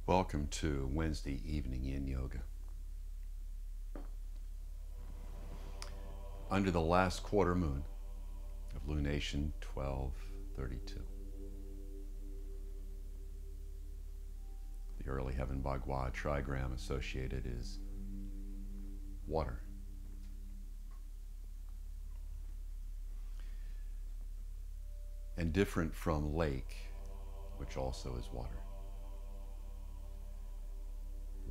Welcome to Wednesday evening yin yoga. Under the last quarter moon of Lunation 1232. The Early Heaven Bagua trigram associated is water. And different from lake, which also is water.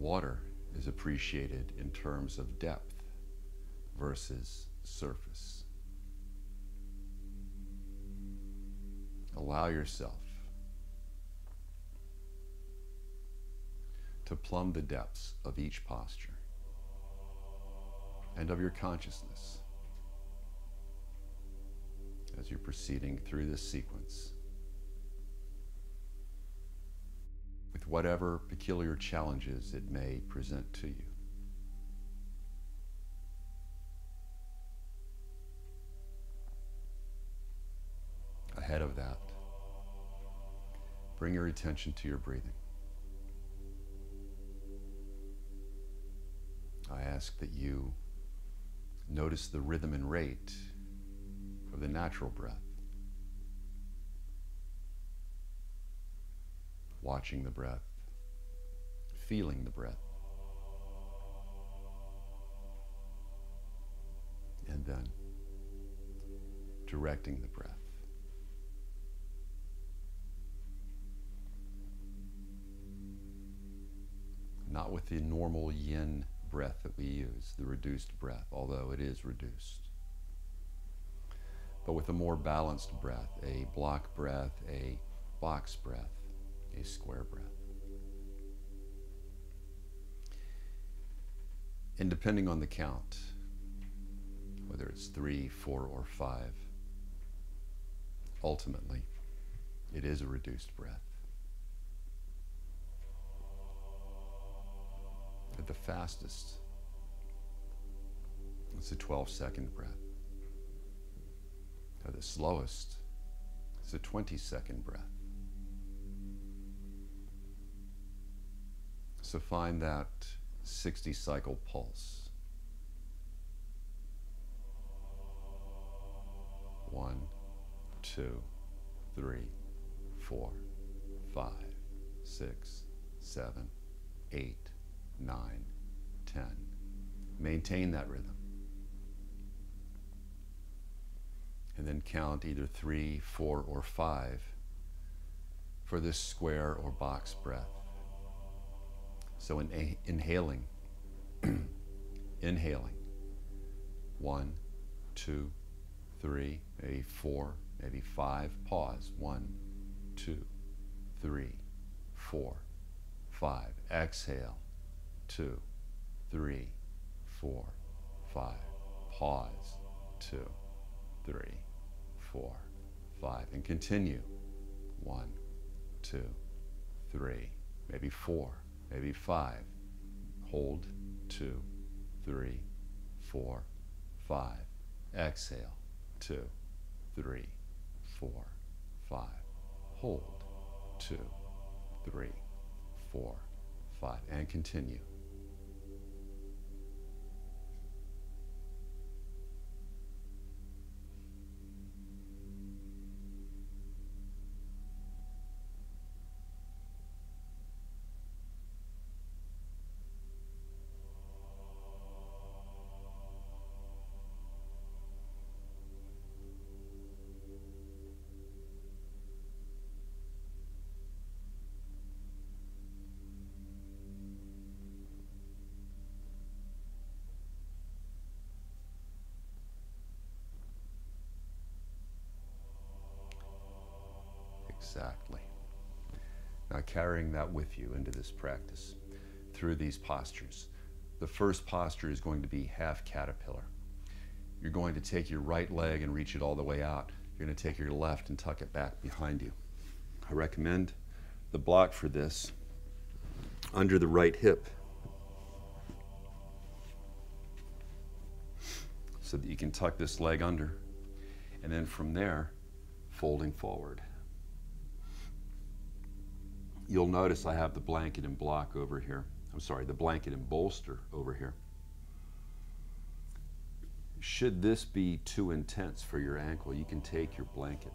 Water is appreciated in terms of depth versus surface. Allow yourself to plumb the depths of each posture and of your consciousness as you're proceeding through this sequence, with whatever peculiar challenges it may present to you. Ahead of that, bring your attention to your breathing. I ask that you notice the rhythm and rate of the natural breath. Watching the breath, feeling the breath, and then directing the breath. Not with the normal yin breath that we use, the reduced breath, although it is reduced, but with a more balanced breath, a block breath, a box breath, a square breath. And depending on the count, whether it's 3, 4, or 5, ultimately, it is a reduced breath. At the fastest, it's a 12-second breath. At the slowest, it's a 20-second breath. So find that 60-cycle pulse. 1, 2, 3, 4, 5, 6, 7, 8, 9, 10. Maintain that rhythm. And then count either 3, 4, or 5 for this square or box breath. So inhaling, inhaling, 1, 2, 3, maybe 4, maybe 5, pause, 1, 2, 3, 4, 5, exhale, 2, 3, 4, 5, pause, 2, 3, 4, 5, and continue, 1, 2, 3, maybe 4, maybe 5, hold, 2, 3, 4, 5, exhale, 2, 3, 4, 5, hold, 2, 3, 4, 5, and continue. Exactly. Now carrying that with you into this practice through these postures. The first posture is going to be half caterpillar. You're going to take your right leg and reach it all the way out. You're going to take your left and tuck it back behind you. I recommend the block for this under the right hip so that you can tuck this leg under, and then from there, folding forward. You'll notice I have the blanket and block over here. I'm sorry, the blanket and bolster over here. Should this be too intense for your ankle, you can take your blanket,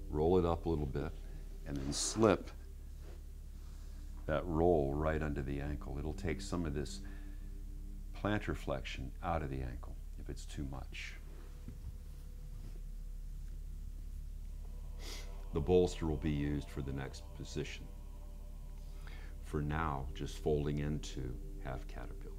roll it up a little bit, and then slip that roll right under the ankle. It'll take some of this plantar flexion out of the ankle if it's too much. The bolster will be used for the next position. For now, just folding into half caterpillar.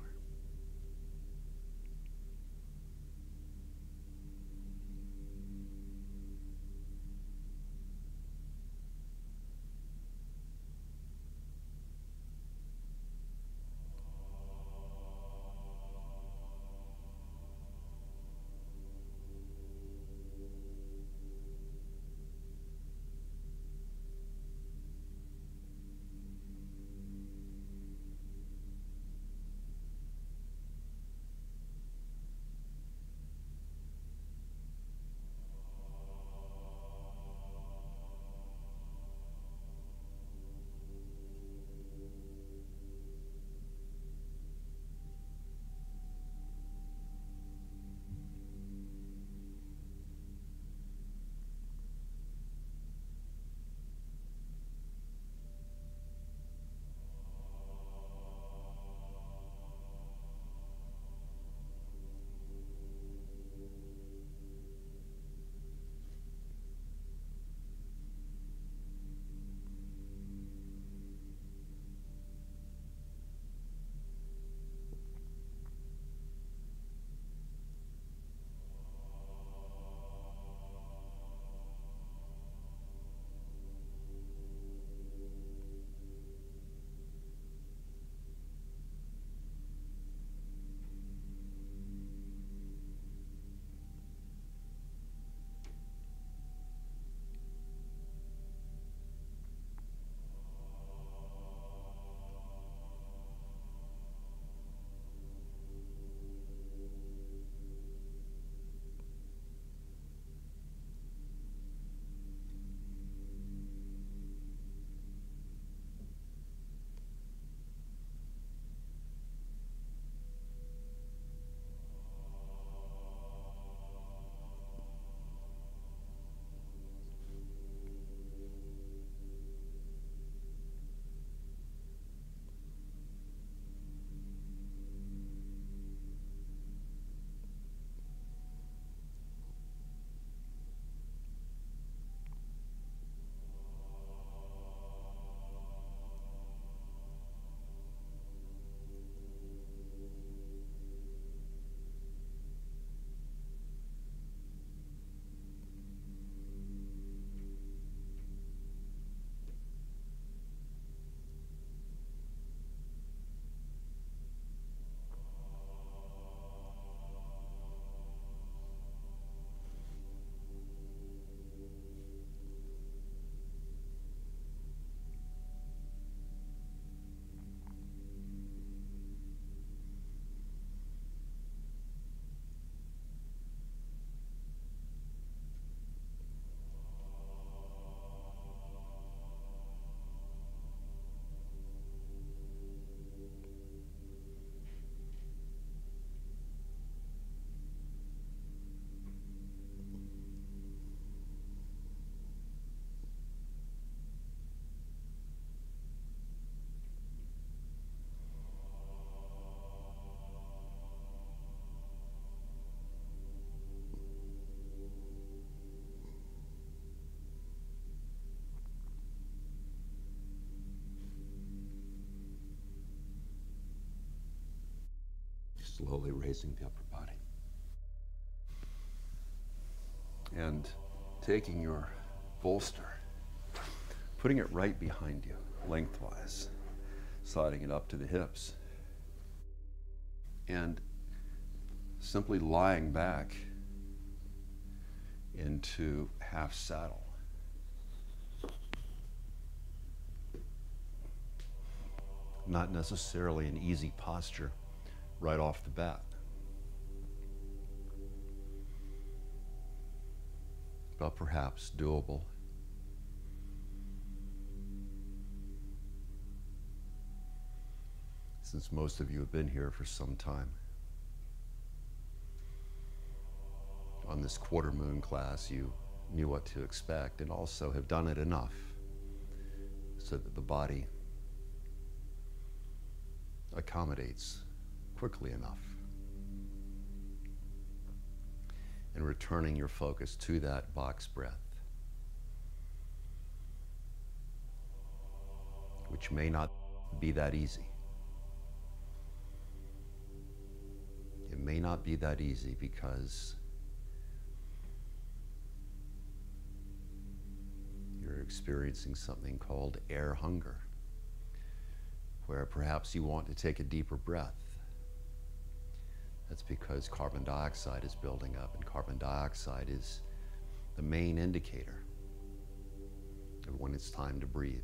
Slowly raising the upper body. And taking your bolster, putting it right behind you, lengthwise, sliding it up to the hips, and simply lying back into half saddle. Not necessarily an easy posture right off the bat. but perhaps doable. Since most of you have been here for some time. On this quarter moon class, you knew what to expect and also have done it enough so that the body accommodates quickly enough. And returning your focus to that box breath, which may not be that easy. It may not be that easy because you're experiencing something called air hunger, where perhaps you want to take a deeper breath. That's because carbon dioxide is building up, and carbon dioxide is the main indicator of when it's time to breathe.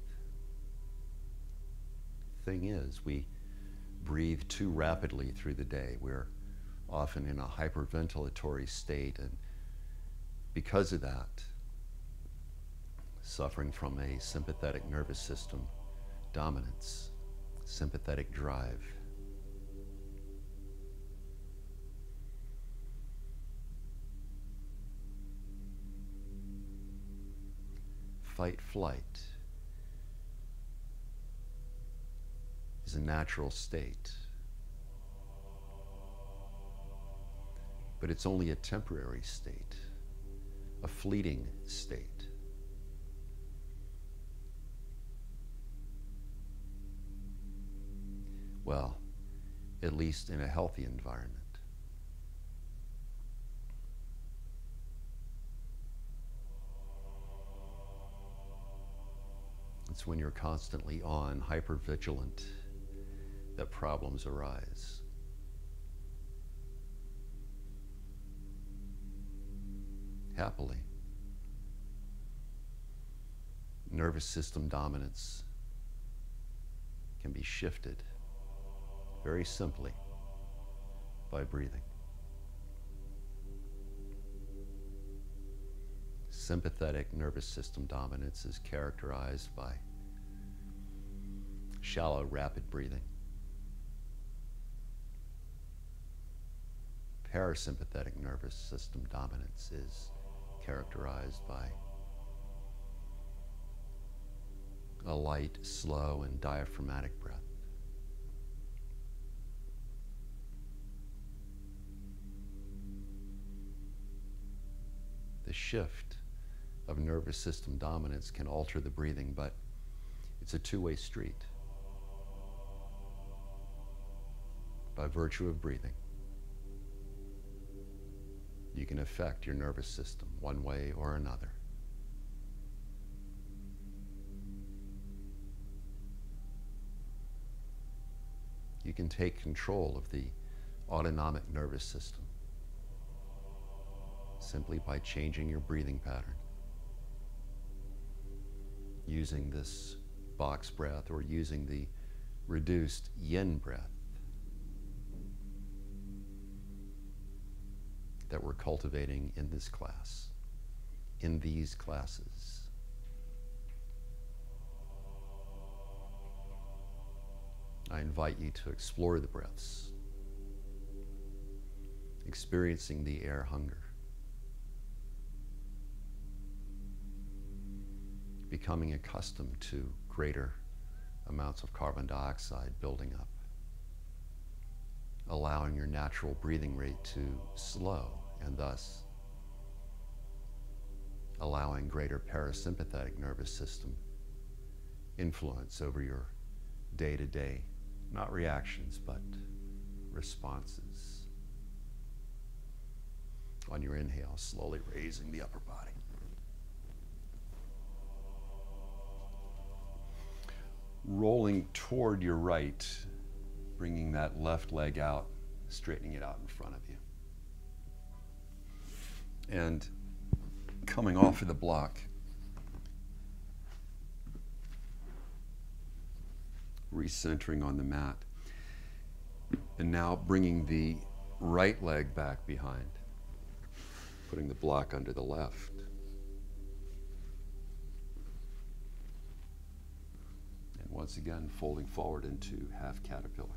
Thing is, we breathe too rapidly through the day. We're often in a hyperventilatory state, and because of that, suffering from a sympathetic nervous system dominance, sympathetic drive. Fight flight is a natural state, but it's only a temporary state, a fleeting state. Well, at least in a healthy environment. It's when you're constantly on, hypervigilant, that problems arise. Happily, nervous system dominance can be shifted very simply by breathing. Sympathetic nervous system dominance is characterized by shallow, rapid breathing. Parasympathetic nervous system dominance is characterized by a light, slow, and diaphragmatic breath. The shift of nervous system dominance can alter the breathing, but it's a two-way street. By virtue of breathing, you can affect your nervous system one way or another. You can take control of the autonomic nervous system simply by changing your breathing pattern, using this box breath or using the reduced yin breath that we're cultivating in this class, in these classes. I invite you to explore the breaths, experiencing the air hunger, becoming accustomed to greater amounts of carbon dioxide building up, allowing your natural breathing rate to slow, and thus allowing greater parasympathetic nervous system influence over your day-to-day, not reactions, but responses. On your inhale, slowly raising the upper body. Rolling toward your right, bringing that left leg out, straightening it out in front of you. And coming off of the block, recentering on the mat. And now bringing the right leg back behind, putting the block under the left. Once again, folding forward into half caterpillar.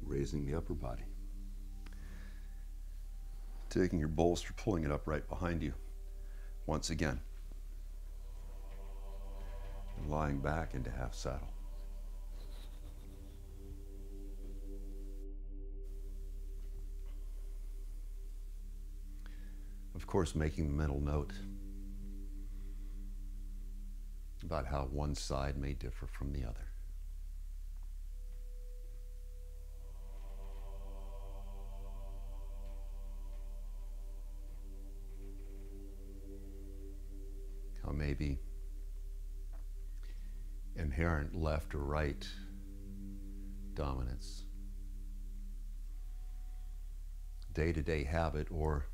Raising the upper body. Taking your bolster, pulling it up right behind you. Once again. And lying back into half saddle. Of course, making the mental note about how one side may differ from the other. How maybe inherent left or right dominance, day-to-day habit or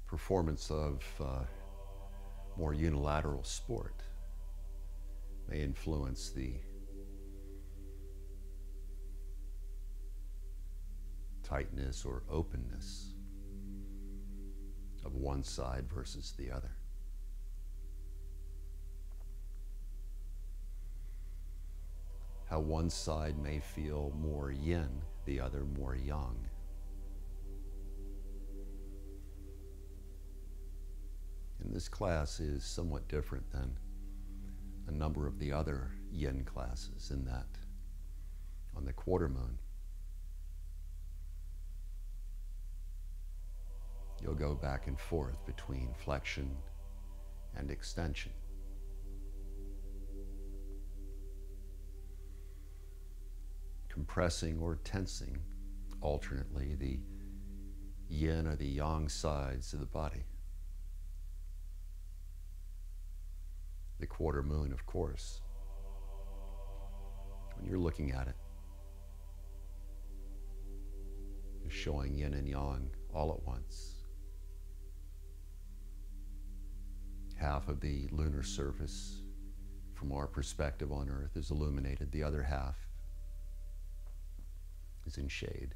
performance of more unilateral sport may influence the tightness or openness of one side versus the other. How one side may feel more yin, the other more yang. And this class is somewhat different than a number of the other yin classes in that on the quarter moon, you'll go back and forth between flexion and extension. Compressing or tensing alternately the yin or the yang sides of the body. The quarter moon, of course, when you're looking at it, is showing yin and yang all at once. Half of the lunar surface, from our perspective on Earth, is illuminated. The other half is in shade.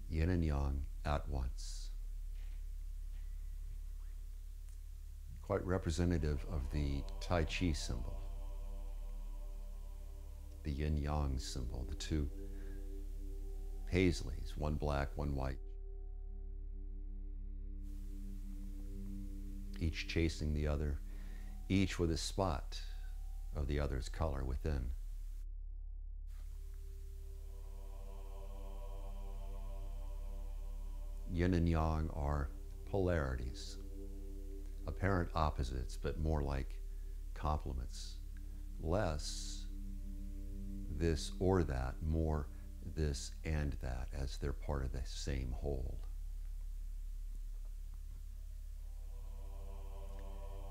Yin and yang at once. Quite representative of the Tai Chi symbol, the yin-yang symbol, the two paisleys, one black, one white, each chasing the other, each with a spot of the other's color within. Yin and yang are polarities, apparent opposites, but more like complements. Less this or that, more this and that, as they're part of the same whole.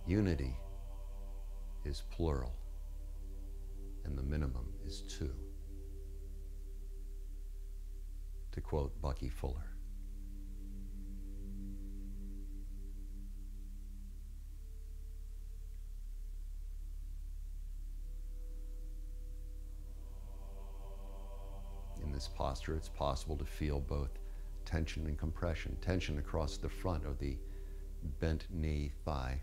Unity is plural, and the minimum is two. To quote Bucky Fuller. In this posture, it's possible to feel both tension and compression. Tension across the front of the bent knee, thigh,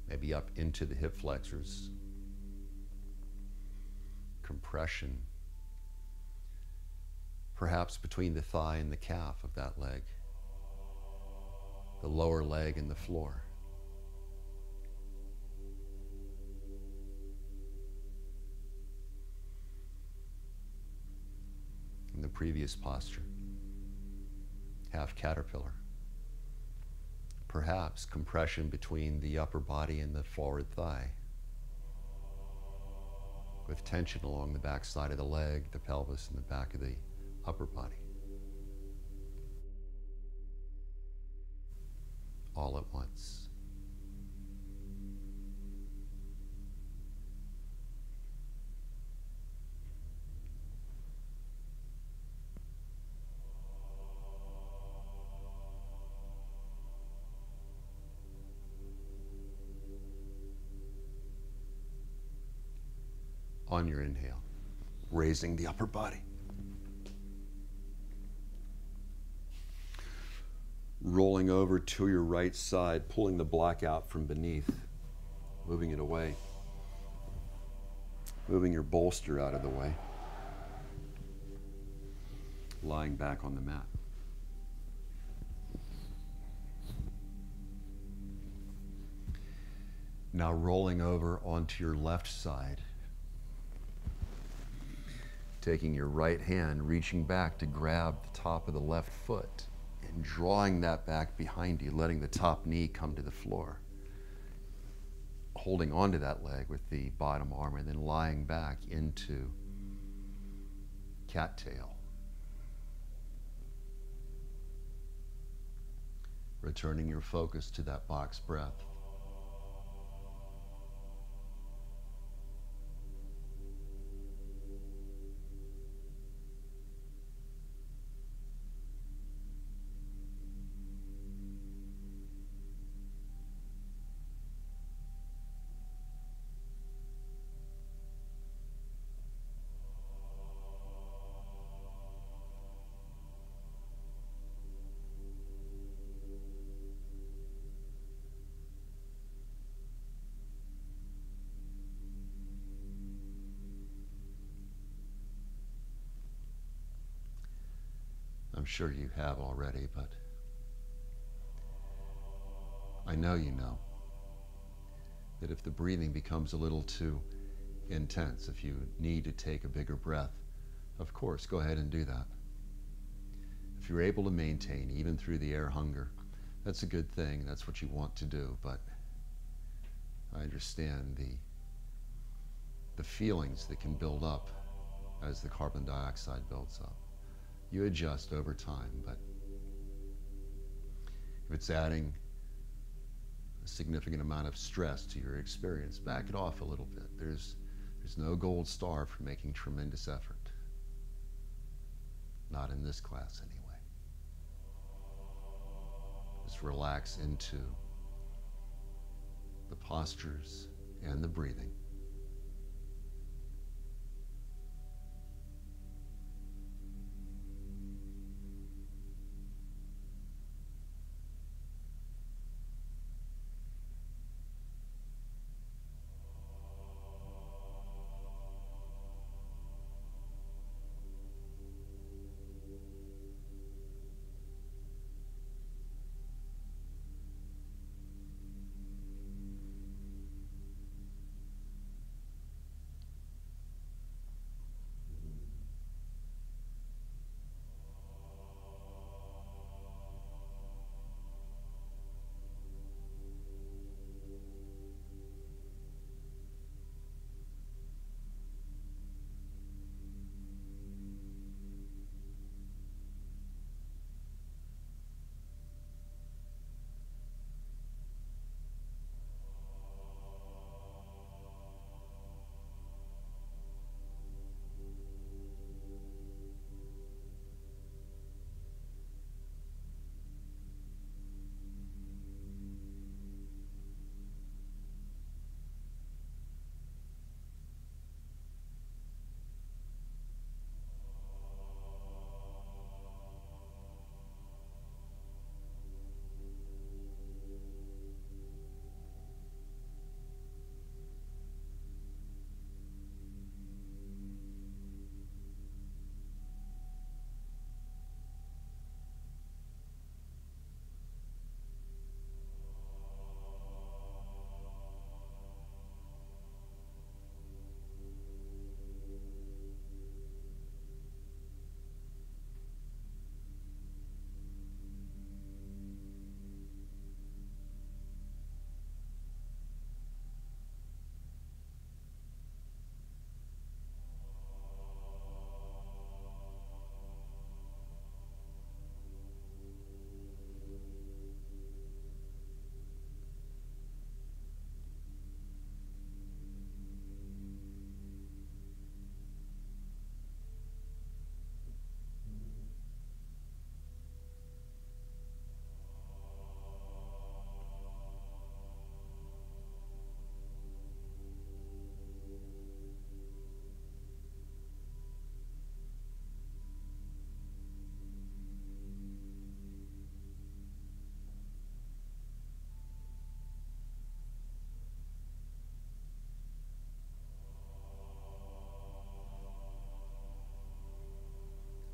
maybe up into the hip flexors. Compression, perhaps between the thigh and the calf of that leg, the lower leg and the floor. In the previous posture, half caterpillar. Perhaps compression between the upper body and the forward thigh, with tension along the back side of the leg, the pelvis, and the back of the upper body. All at once. On your inhale, raising the upper body. Rolling over to your right side, pulling the block out from beneath, moving it away. Moving your bolster out of the way. Lying back on the mat. Now rolling over onto your left side. Taking your right hand, reaching back to grab the top of the left foot and drawing that back behind you, letting the top knee come to the floor. holding onto that leg with the bottom arm and then lying back into cattail. Returning your focus to that box breath. I'm sure you have already, but I know you know that if the breathing becomes a little too intense, if you need to take a bigger breath, of course, go ahead and do that. If you're able to maintain even through the air hunger, that's a good thing. That's what you want to do, but I understand the feelings that can build up as the carbon dioxide builds up. You adjust over time, but if it's adding a significant amount of stress to your experience, back it off a little bit. There's no gold star for making tremendous effort. Not in this class, anyway. Just relax into the postures and the breathing.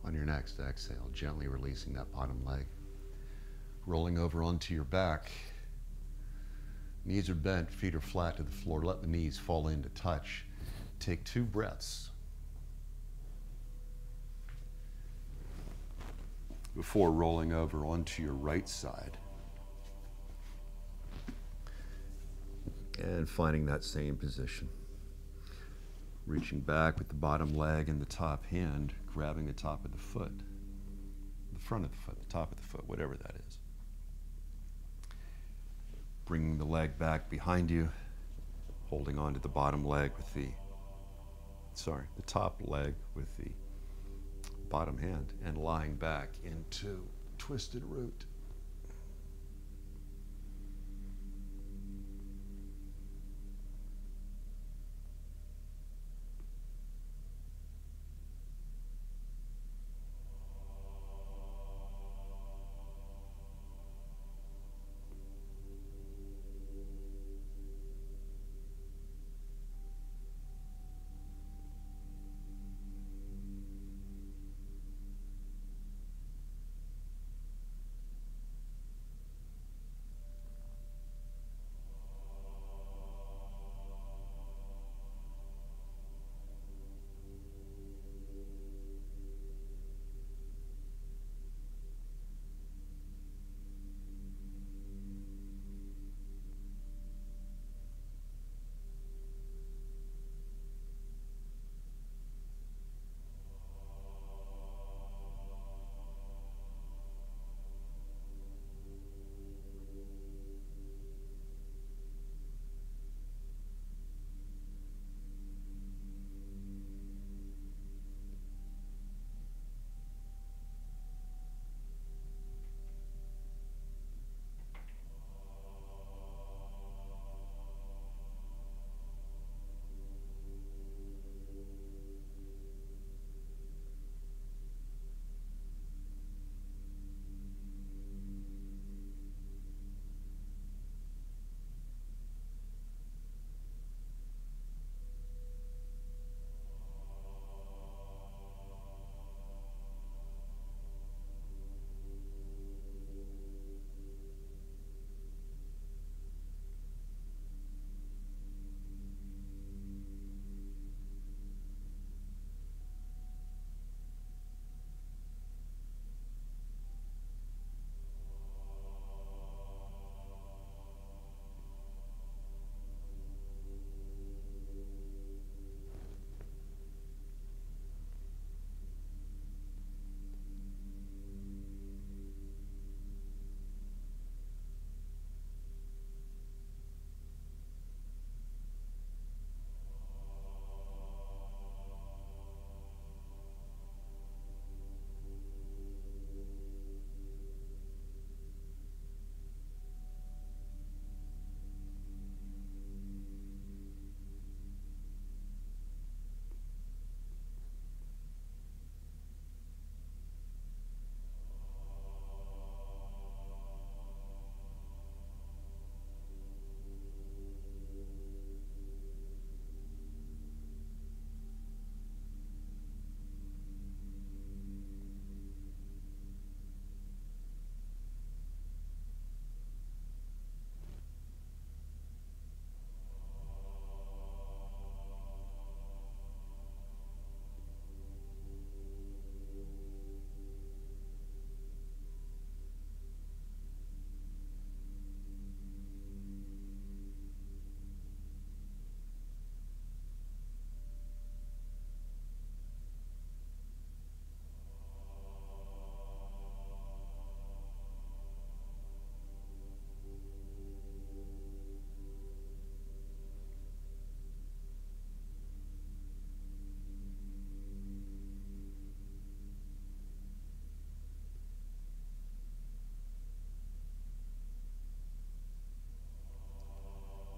On your next exhale, gently releasing that bottom leg, rolling over onto your back. Knees are bent, feet are flat to the floor. Let the knees fall in to touch. Take 2 breaths before rolling over onto your right side. And finding that same position. Reaching back with the bottom leg and the top hand, grabbing the top of the foot, the front of the foot, the top of the foot, whatever that is. Bringing the leg back behind you, holding on to the bottom leg with the top leg with the bottom hand, and lying back into twisted root.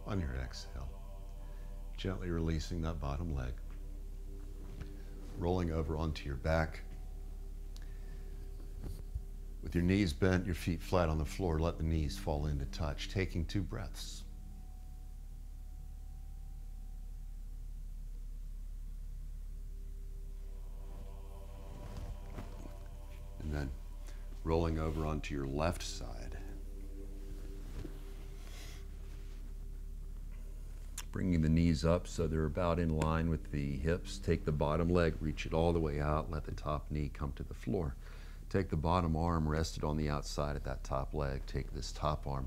On your exhale, gently releasing that bottom leg, rolling over onto your back. With your knees bent, your feet flat on the floor, let the knees fall into touch, taking 2 breaths. And then rolling over onto your left side. Bringing the knees up so they're about in line with the hips. Take the bottom leg, reach it all the way out, let the top knee come to the floor. Take the bottom arm, rest it on the outside of that top leg. Take this top arm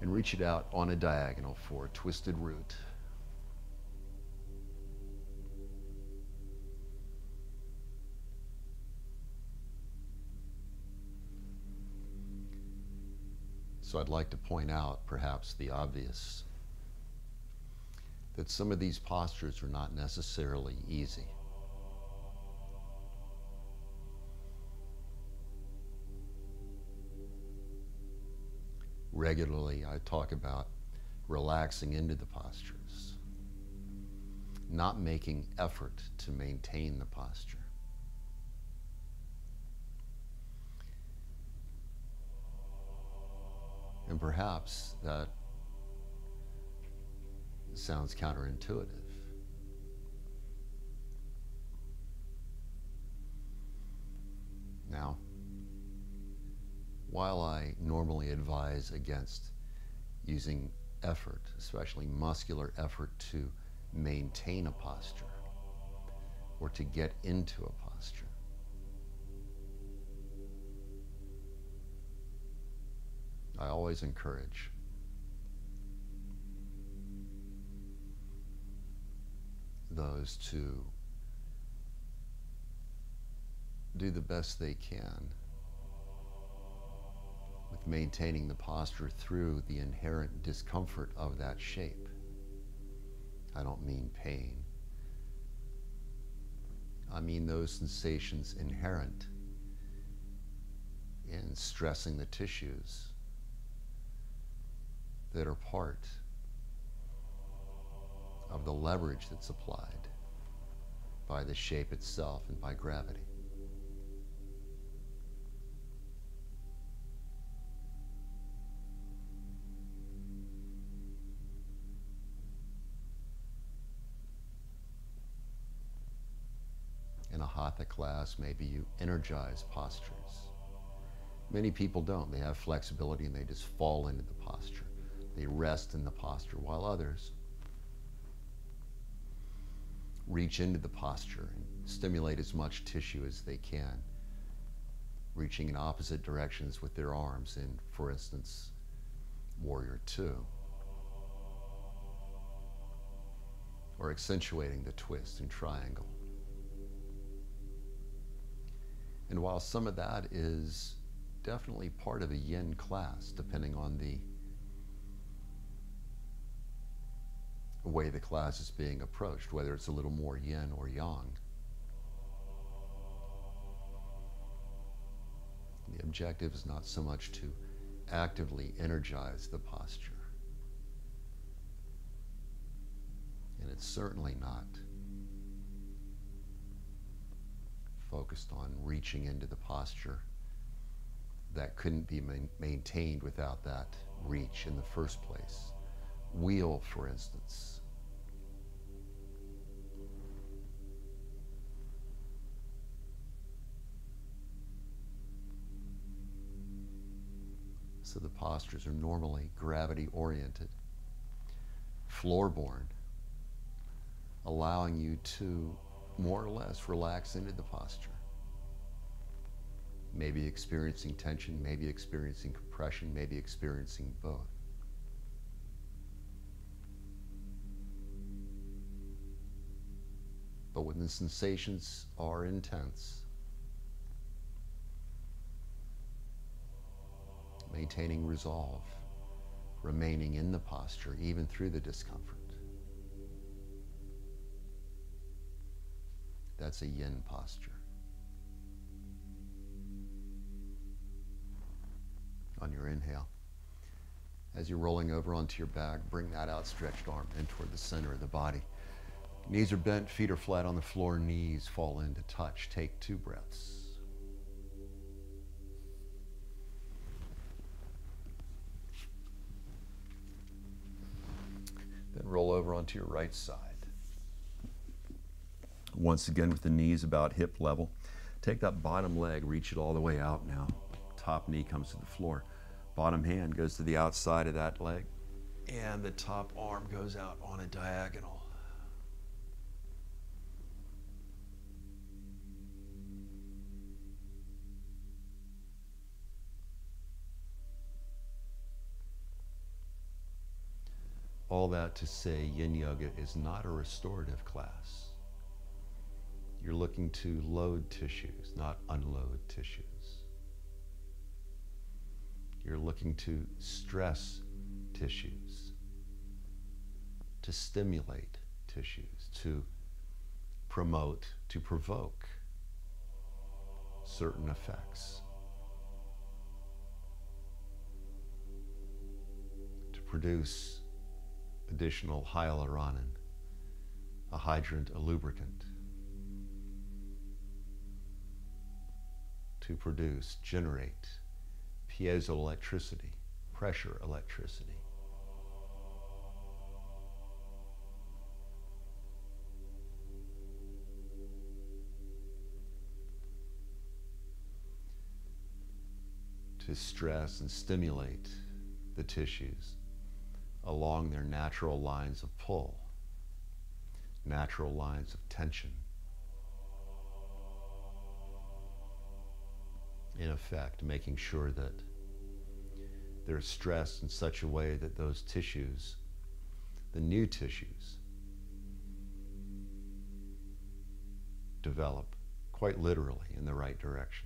and reach it out on a diagonal for a twisted root. So I'd like to point out, perhaps the obvious, that some of these postures are not necessarily easy. Regularly, I talk about relaxing into the postures, not making effort to maintain the posture. And perhaps that sounds counterintuitive. Now, while I normally advise against using effort, especially muscular effort, to maintain a posture or to get into a posture, I always encourage those to do the best they can with maintaining the posture through the inherent discomfort of that shape. I don't mean pain. I mean those sensations inherent in stressing the tissues that are part of the leverage that's applied by the shape itself and by gravity. In a hatha class, maybe you energize postures. Many people don't. They have flexibility and they just fall into the posture. They rest in the posture, while others reach into the posture and stimulate as much tissue as they can, reaching in opposite directions with their arms in, for instance, Warrior Two, or accentuating the twist in Triangle. And while some of that is definitely part of a yin class, depending on the way the class is being approached, whether it's a little more yin or yang, the objective is not so much to actively energize the posture, and it's certainly not focused on reaching into the posture that couldn't be maintained without that reach in the first place. Wheel, for instance. So the postures are normally gravity-oriented, floor-borne, allowing you to more or less relax into the posture. Maybe experiencing tension, maybe experiencing compression, maybe experiencing both. But when the sensations are intense, maintaining resolve, remaining in the posture even through the discomfort, that's a yin posture. On your inhale, as you're rolling over onto your back, bring that outstretched arm in toward the center of the body. Knees are bent, feet are flat on the floor, knees fall into touch. Take 2 breaths. Then roll over onto your right side. Once again with the knees about hip level. Take that bottom leg, reach it all the way out now. Top knee comes to the floor. Bottom hand goes to the outside of that leg. And the top arm goes out on a diagonal. All that to say, yin yoga is not a restorative class. You're looking to load tissues, not unload tissues. You're looking to stress tissues, to stimulate tissues, to promote, to provoke certain effects, to produce additional hyaluronin, a hydrant, a lubricant, to produce, generate piezoelectricity, pressure electricity. To stress and stimulate the tissues along their natural lines of pull, natural lines of tension. In effect, making sure that they're stressed in such a way that those tissues, the new tissues, develop quite literally in the right directions.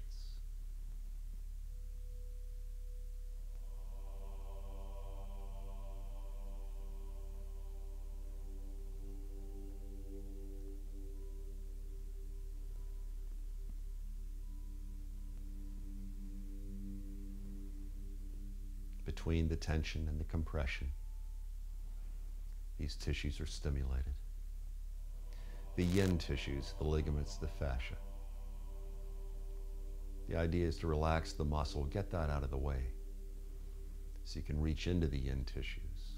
Between the tension and the compression, these tissues are stimulated. The yin tissues, the ligaments, the fascia. The idea is to relax the muscle, get that out of the way, so you can reach into the yin tissues.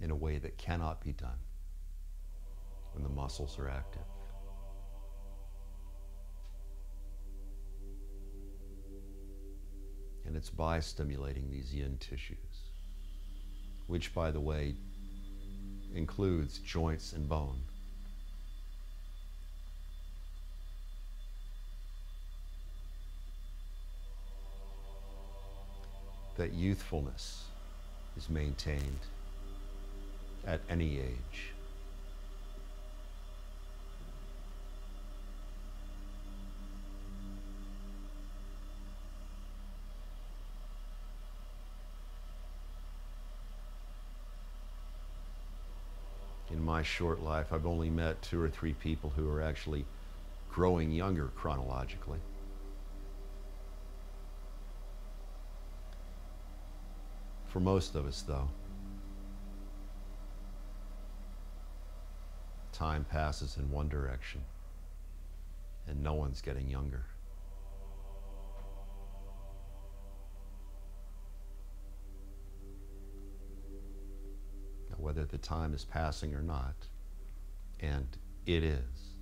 In a way that cannot be done when the muscles are active. And it's by stimulating these yin tissues, which, by the way, includes joints and bone, that youthfulness is maintained at any age. In my short life, I've only met 2 or 3 people who are actually growing younger chronologically. For most of us, though, time passes in one direction and no one's getting younger. Whether the time is passing or not, and it is.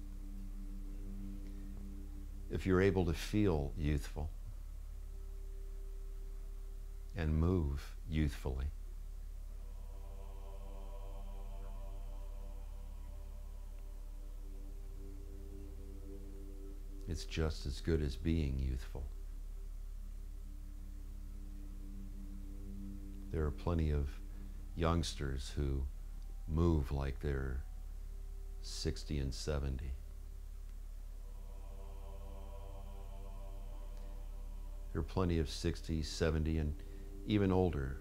If you're able to feel youthful and move youthfully, it's just as good as being youthful. There are plenty of youngsters who move like they're 60 and 70. There are plenty of 60, 70, and even older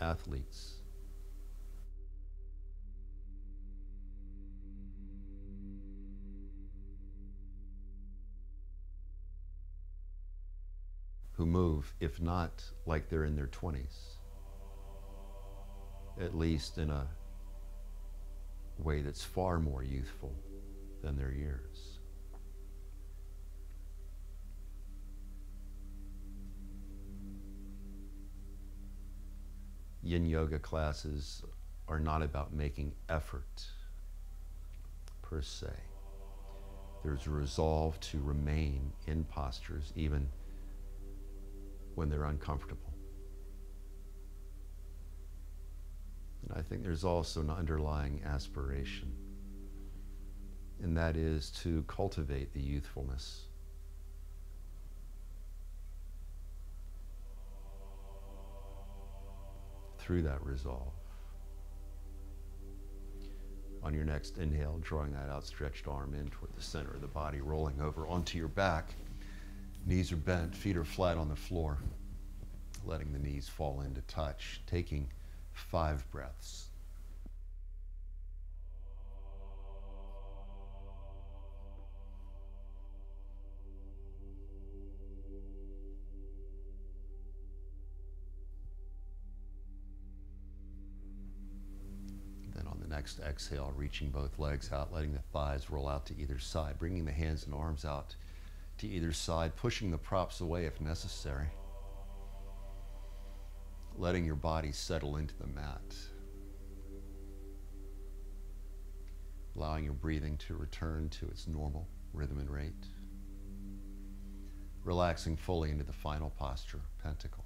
athletes who move, if not like they're in their 20s, at least in a way that's far more youthful than their years. Yin yoga classes are not about making effort per se. There's a resolve to remain in postures even when they're uncomfortable. And I think there's also an underlying aspiration, and that is to cultivate the youthfulness through that resolve. On your next inhale, drawing that outstretched arm in toward the center of the body, rolling over onto your back. Knees are bent, feet are flat on the floor. Letting the knees fall into touch, taking 5 breaths. Then on the next exhale, reaching both legs out, letting the thighs roll out to either side, bringing the hands and arms out to either side, pushing the props away if necessary. Letting your body settle into the mat. Allowing your breathing to return to its normal rhythm and rate. Relaxing fully into the final posture, Pentacle.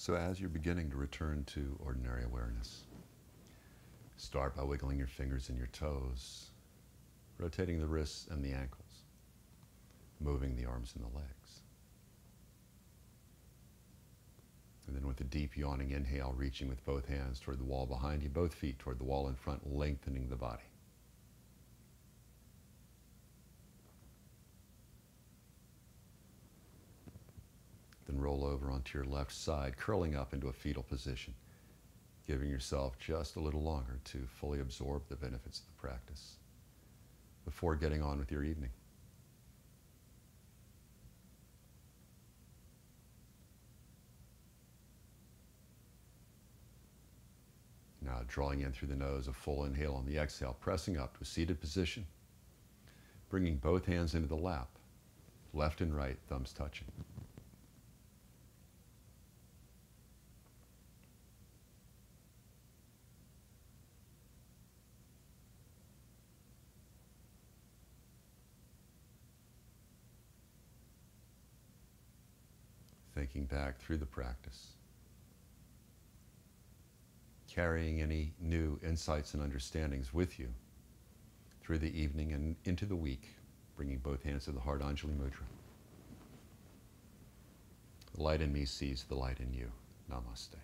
So as you're beginning to return to ordinary awareness, start by wiggling your fingers and your toes, rotating the wrists and the ankles, moving the arms and the legs. And then with a deep yawning inhale, reaching with both hands toward the wall behind you, both feet toward the wall in front, lengthening the body. Then roll over onto your left side, curling up into a fetal position, giving yourself just a little longer to fully absorb the benefits of the practice before getting on with your evening. Now drawing in through the nose, a full inhale on the exhale, pressing up to a seated position, bringing both hands into the lap, left and right, thumbs touching. Thinking back through the practice, carrying any new insights and understandings with you through the evening and into the week, bringing both hands to the heart, Anjali Mudra. The light in me sees the light in you. Namaste.